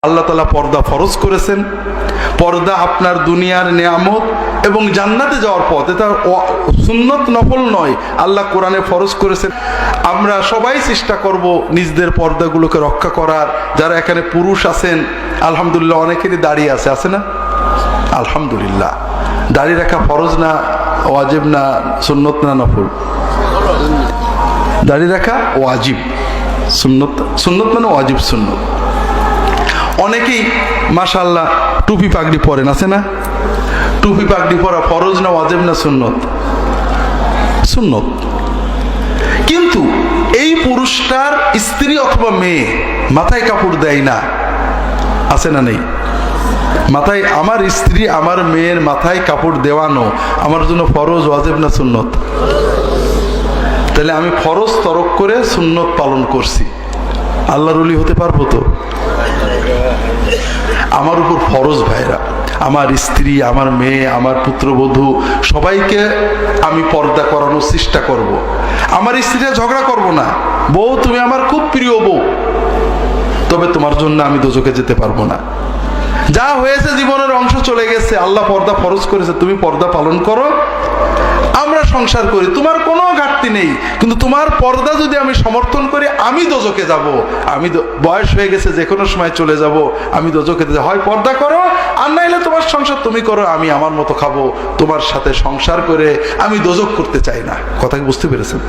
আল্লাহ তাআলা পর্দা ফরজ করেছেন। পর্দা আপনার দুনিয়ার নিয়ামত এবং জান্নাতে যাওয়ার পথ, এটা সুন্নত নফল নয়, আল্লাহ কোরআনে ফরজ করেছেন। আমরা সবাই চেষ্টা করব নিজেদের পর্দাগুলোকে রক্ষা করার। যারা এখানে পুরুষ আছেন আলহামদুলিল্লাহ, অনেকেরই দাড়ি আছে না? আলহামদুলিল্লাহ। দাড়ি রাখা ফরজ না ওয়াজিব না সুন্নত না নফল? দাড়ি রাখা ওয়াজিব, সুন্নত সুন্নত মানে ওয়াজিব সুন্নত। অনেকেই মাশাআল্লাহ টুপি পাগড়ি পরেন, আছে না? টুপি পাগড়ি পরা ফরজ না ওয়াজিব না সুন্নত? সুন্নত। কিন্তু এই পুরুষটার স্ত্রী অথবা মেয়ে মাথায় কাপড় দেয় না, আছে না নেই? মাথায়, আমার স্ত্রী আমার মেয়ের মাথায় কাপড় দেওয়ানো আমার জন্য ফরজ ওয়াজিব না সুন্নত? তাহলে আমি ফরজ তরক করে সুন্নত পালন করছি, আল্লাহর ওলি হতে পারবো তো? আমার উপর ফরজ ভাইরা, আমার স্ত্রী, আমার মেয়ে, আমার পুত্রবধূ সবাইকে আমি পর্দা করানোর চেষ্টা করব। আমার স্ত্রীরা ঝগড়া করব না, বউ তুমি আমার খুব প্রিয় বউ, তবে তোমার জন্য আমি দোজখে যেতে পারবো না। যা হয়েছে জীবনের অংশ চলে গেছে, আল্লাহ পর্দা ফরজ করেছে, তুমি পর্দা পালন করো, আমরা সংসার করি, তোমার কোনো ঘাটতি নেই। কিন্তু তোমার পর্দা যদি আমি সমর্থন করি, আমি দোজখে যাব। আমি বয়স হয়ে গেছে, যে কোনো সময় চলে যাব, আমি দোজখে যাব। হয় পর্দা করো, আর নাইলে তোমার সংসার তুমি করো, আমি আমার মতো খাবো। তোমার সাথে সংসার করে আমি দোজখ করতে চাই না। কথা কি বুঝতে পেরেছেন?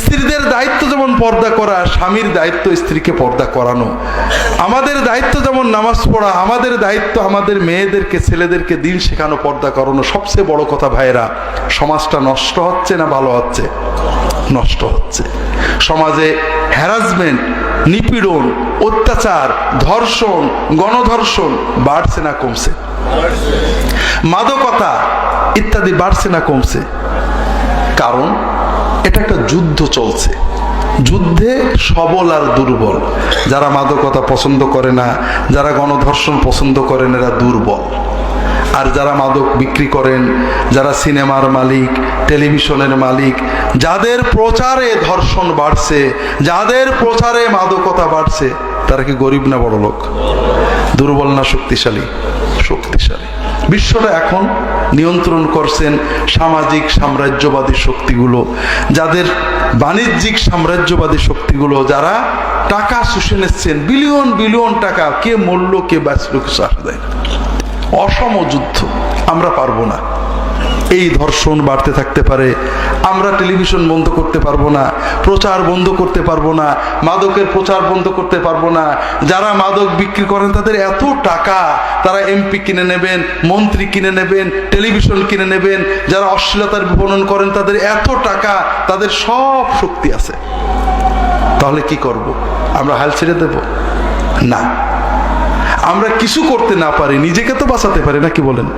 স্ত্রীদের দায়িত্ব যেমন পর্দা করা, স্বামীর দায়িত্ব স্ত্রীকে পর্দা করানো। আমাদের দায়িত্ব যেমন নামাজ পড়া, আমাদের দায়িত্ব আমাদের মেয়েদেরকে, ছেলেদেরকে দিন শেখানো, পর্দা করানো। সবচেয়ে বড় কথা ভাইয়েরা, সমাজটা নষ্ট হচ্ছে না ভালো হচ্ছে? নষ্ট হচ্ছে। সমাজে হ্যারাসমেন্ট, নিপীড়ন, অত্যাচার, ধর্ষণ, গণধর্ষণ বাড়ছে না কমছে? মাদকতা ইত্যাদি বাড়ছে না কমছে? কারণ এটা একটা যুদ্ধ চলছে। যুদ্ধে সবল আর দুর্বল। যারা মাদকতা পছন্দ করে না, যারা গণধর্ষণ পছন্দ করেন, এরা দুর্বল। আর যারা মাদক বিক্রি করেন, যারা সিনেমার মালিক, টেলিভিশনের মালিক, যাদের প্রচারে ধর্ষণ বাড়ছে, যাদের প্রচারে মাদকতা বাড়ছে, তারা কি গরিব না বড় লোক? দুর্বল না শক্তিশালী? শক্তিশালী। বিশ্বটা এখন নিয়ন্ত্রণ করছেন সামাজিক সাম্রাজ্যবাদী শক্তিগুলো, যাদের বাণিজ্যিক সাম্রাজ্যবাদী শক্তিগুলো, যারা টাকা শুষে নিচ্ছেন, বিলিয়ন বিলিয়ন টাকা। কে মরল কে বাঁচল কিছু আসা যায় না। অসম যুদ্ধ। আমরা পারবো না। এই ধর্ষণ বাড়তে থাকতে পারে। আমরা টেলিভিশন বন্ধ করতে পারবো না, প্রচার বন্ধ করতে পারবো না, মাদকের প্রচার বন্ধ করতে পারবো না। যারা মাদক বিক্রি করেন তাদের এত টাকা, তারা এমপি কিনে নেবেন, মন্ত্রী কিনে নেবেন, টেলিভিশন কিনে নেবেন। যারা অশ্লীলতার বিপণন করেন তাদের এত টাকা, তাদের সব শক্তি আছে। তাহলে কি করব? আমরা হাল ছেড়ে দেব? না। আমরা কিছু করতে না পারি, নিজেকে তো বাঁচাতে পারি না, কি বলেন?